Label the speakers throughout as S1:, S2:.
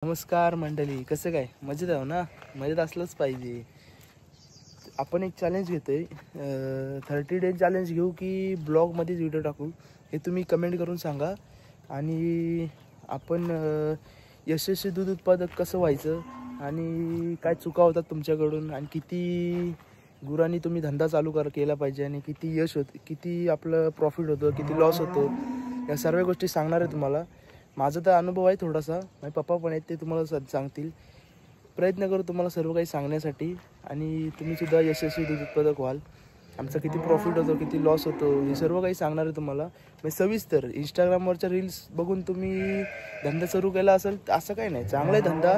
S1: नमस्कार मंडळी, कसं काय? मजेत आहो ना? मजेत असलंच पाहिजे. आपण एक चॅलेंज घेतोय, 30 डेज चॅलेंज घेऊ की ब्लॉगमध्येच व्हिडिओ टाकू हे तुम्ही कमेंट करून सांगा. आणि आपण यशस्वी दूध उत्पादक कसं व्हायचं आणि काय चुका होतात तुमच्याकडून आणि किती गुरांनी तुम्ही धंदा चालू केला पाहिजे आणि किती यश होतं, किती आपलं प्रॉफिट होतं, किती लॉस होतो, या सर्व गोष्टी सांगणार आहे तुम्हाला. माझा तर अनुभव आहे थोडासा, माझे पप्पा पण आहेत, ते तुम्हाला सांगतील. प्रयत्न करू तुम्हाला सर्व काही सांगण्यासाठी आणि तुम्हीसुद्धा यशस्वी दूध उत्पादक व्हाल. आमचा किती प्रॉफिट होतो, किती लॉस होतो, हे सर्व काही सांगणार आहे तुम्हाला. मी सविस्तर इंस्टाग्रामवरच्या रील्स बघून तुम्ही धंदा सुरू केला असेल असं काही नाही, चांगला आहे धंदा.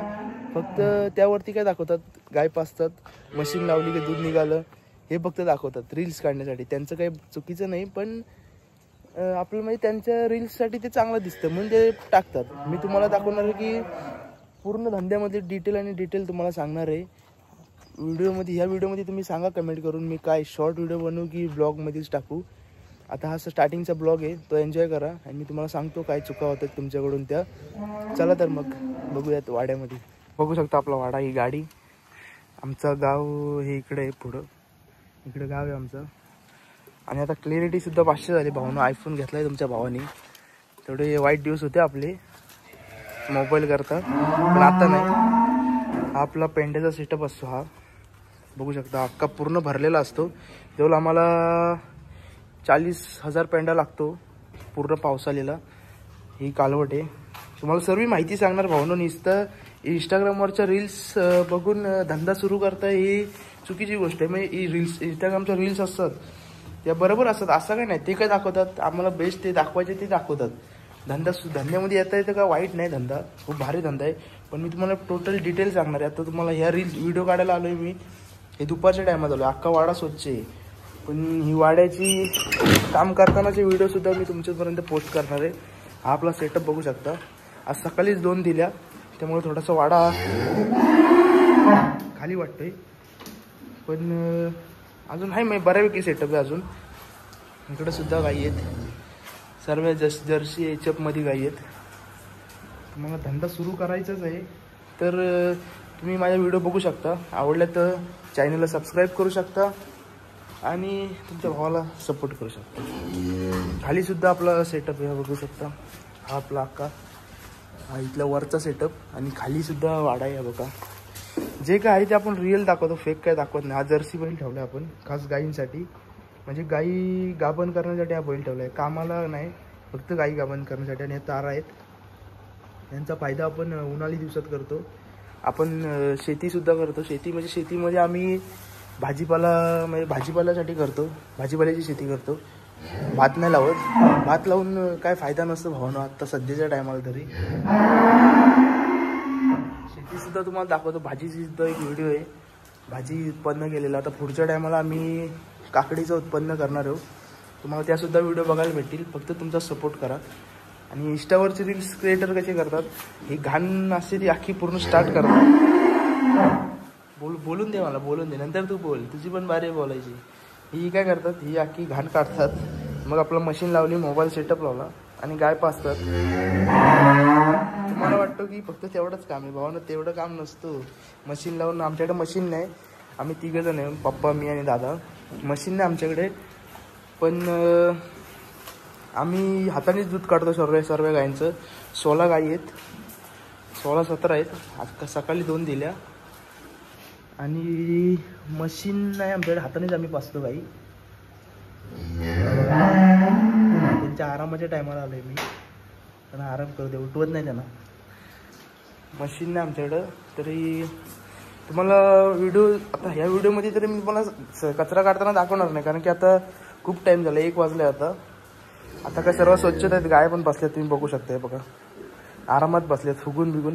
S1: फक्त त्यावरती काय दाखवतात, गाय पाजतात, मशीन लावली की दूध निघालं, हे फक्त दाखवतात रील्स काढण्यासाठी. त्यांचं काही चुकीचं नाही, पण आपल्याला म्हणजे त्यांच्या रील्ससाठी ते चांगलं दिसतं म्हणून ते टाकतात. मी तुम्हाला दाखवणार आहे की पूर्ण धंद्यामध्ये डिटेल तुम्हाला सांगणार आहे व्हिडिओमध्ये. ह्या व्हिडिओमध्ये तुम्ही सांगा कमेंट करून, मी काय शॉर्ट व्हिडिओ बनवू की ब्लॉगमध्येच टाकू. आता हा स्टार्टिंगचा ब्लॉग आहे, तो एन्जॉय करा आणि मी तुम्हाला सांगतो काय चुका होतात तुमच्याकडून त्या. चला तर मग बघूयात वाड्यामध्ये. बघू शकता आपला वाडा, ही गाडी. आमचं गाव हे इकडे आहे, पुढं इकडे गाव आहे आमचं. आणि आता क्लिअरिटीसुद्धा 500 झाली. भावानं आयफोन घेतला आहे तुमच्या भावाने. तेवढे वाईट दिवस होते आपले मोबाईल करता, पण आता नाही. हा आपला पेंड्याचा सेटअप असतो. हा बघू शकता अख्खा पूर्ण भरलेला असतो. तेवढं आम्हाला 40,000 पेंडा लागतो पूर्ण पावसाळ्याला. ही कालवट आहे. तुम्हाला सर्व माहिती सांगणार भावानं. नुसतं इंस्टाग्रामवरच्या रील्स बघून धंदा सुरू करता ही चुकीची गोष्ट आहे. म्हणजे ही रील्स, इंस्टाग्रामच्या रील्स असतात त्या बरोबर असतात असं काही नाही. ते काय दाखवतात आम्हाला बेस्ट ते दाखवायचे ते दाखवतात. धंद्यामध्ये येता येतं का वाईट नाही, धंदा खूप भारी धंदा आहे. पण मी तुम्हाला टोटल डिटेल सांगणार आहे. आता तुम्हाला ह्या रील्स व्हिडिओ काढायला आलो आहे मी, हे दुपारच्या टायमात आलो आहे. अख्खा वाडा स्वच्छ आहे, पण ही वाड्याची काम करतानाचे व्हिडिओसुद्धा मी तुमच्यापर्यंत पोस्ट करणार आहे. हा आपला सेटअप बघू शकता. आज सकाळीच 2 दिल्या, त्यामुळे थोडासा वाडा खाली वाटतोय, पण अजून आहे मग बऱ्यापैकी सेटअप आहे अजून. इकडं सुद्धा गाई आहेत, सर्व जर्सी एचएफमध्ये गाई आहेत. तुम्हाला धंदा सुरू करायचाच आहे तर तुम्ही माझ्या व्हिडिओ बघू शकता. आवडल्या तर चॅनलला सबस्क्राईब करू शकता आणि तुमच्या भावाला सपोर्ट करू शकता. खालीसुद्धा आपला सेटअप आहे, बघू शकता. हा आपला अख्खा हा इथला वरचा सेटअप आणि खालीसुद्धा वाडा आहे बघा. जे काय आहे ते आपण रिअल दाखवतो, फेक काय दाखवत नाही. हा जर्सी बैल ठेवला आपण खास गायींसाठी, म्हणजे गाई गाभण करण्यासाठी हा बैल ठेवला आहे, कामाला नाही, फक्त गाई गाभण करण्यासाठी. आणि हे तारा आहेत, यांचा फायदा आपण उन्हाळी दिवसात करतो. आपण शेतीसुद्धा करतो. शेतीमध्ये आम्ही भाजीपाला, म्हणजे भाजीपाल्यासाठी करतो, भाजीपाल्याची शेती करतो. भात नाही लावत. भात लावून काय फायदा नसतो भावानं आत्ता सध्याच्या टायमाला तरी. शेतीसुद्धा तुम्हाला दाखवतो. भाजीची सुद्धा एक व्हिडिओ आहे, भाजी उत्पन्न केलेला. आता पुढच्या टायमाला आम्ही काकडीचं उत्पन्न करणार आहोत. तुम्हाला त्यासुद्धा व्हिडिओ बघायला भेटतील, फक्त तुमचा सपोर्ट करा. आणि इंस्टावरचे रील्स क्रिएटर कसे करतात, ही घाण असते ती अख्खी पूर्ण स्टार्ट करतात. बोलून दे मला, बोलून दे, नंतर तू बोल, तुझी पण बारी बोलायची. ही काय करतात, ही अख्खी घाण काढतात. मग आपलं मशीन लावली, मोबाईल सेटअप लावला आणि गाय पाजतात. तुम्हाला वाटतं की फक्त तेवढंच काम आहे, भावानं तेवढं काम नसतं. मशीन लावून, आमच्याकडे मशीन नाही, आम्ही 3 जण आहे, पप्पा, मी आणि दादा. मशीन नाही आमच्याकडे, पण आम्ही हातानेच दूध काढतो सर्व गायींचं. 16 गायी आहेत, 16-17 आहेत. आज सकाळी 2 दिल्या. आणि मशीन नाही आमच्याकडे, हातानेच आम्ही पाजतो गाई. त्यांच्या आरामाच्या टायमाला आलो आहे मी, त्यांना आराम करू दे, उठवत नाही त्यांना. मशीन नाही आमच्याकडं. तरी तुम्हाला व्हिडिओ, आता ह्या व्हिडिओमध्ये तरी मी तुम्हाला कचरा काढताना दाखवणार नाही, कारण की आता खूप टाईम झाला, 1 वाजले. आता काय सर्व स्वच्छता आहेत, गाय पण बसल्यात, तुम्ही बघू शकता. बघा आरामात बसल्यात, फुगून बिगून.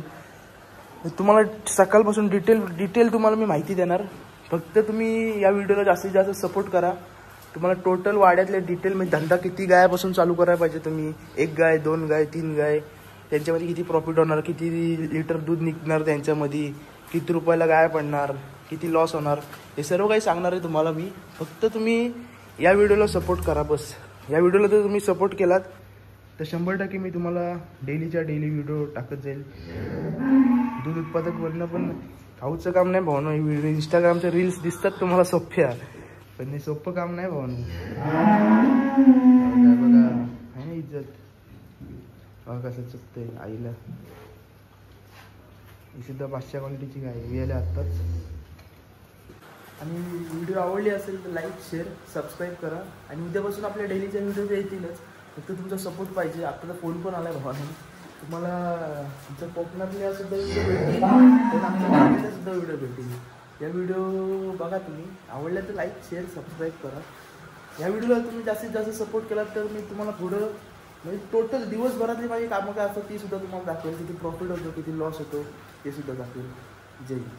S1: तुम्हाला सकाळपासून डिटेल तुम्हाला मी माहिती देणार. फक्त तुम्ही या व्हिडिओला जास्तीत जास्त सपोर्ट करा. तुम्हाला टोटल वाड्यातले डिटेल, म्हणजे धंदा किती गायापासून चालू करायला पाहिजे तुम्ही, 1 गाय, 2 गाय, 3 गाय, त्यांच्यामध्ये किती प्रॉफिट होणार, किती लिटर दूध निघणार त्यांच्यामध्ये, किती रुपयाला गाय पडणार, किती लॉस होणार, हे सर्व काही सांगणार आहे तुम्हाला मी. फक्त तुम्ही या व्हिडिओला सपोर्ट करा बस. या व्हिडिओला जर तुम्ही सपोर्ट केलात तर 100% मी तुम्हाला डेलीच्या डेली व्हिडिओ टाकत जाईल. दूध उत्पादक बनणं पण खाऊचं काम नाही भावना. इंस्टाग्रामच्या रील्स दिसतात तुम्हाला सोप्या, पण हे सोपं काम नाही भावना. काय बघा आहे ना इज्जत. बघा कसं चुकतंय आईला. ही सुद्धा 500 क्वालिटीची गाय गेले आत्ताच. आणि व्हिडिओ आवडली असेल तर लाईक शेअर सबस्क्राईब करा. आणि उद्यापासून आपल्या डेलीच्या व्हिडिओ येतीलच, फक्त तुमचा सपोर्ट पाहिजे. आता तर फोन पण आला आहे भावाने, तुम्हाला तुमच्या कोकणातल्या सुद्धा व्हिडिओ भेटतील, तर आमच्या गावातल्या सुद्धा व्हिडिओ भेटतील. या व्हिडिओ बघा तुम्ही, आवडल्या तर लाईक शेअर सबस्क्राईब करा. या व्हिडिओला तुम्ही जास्तीत जास्त सपोर्ट केलात तर मी तुम्हाला पुढं म्हणजे टोटल दिवसभरातली माझी कामं काय असतात ती सुद्धा तुम्हाला दाखवेल. किती प्रॉफिट होतो, किती लॉस होतो ते सुद्धा दाखवेल. जय हिंद.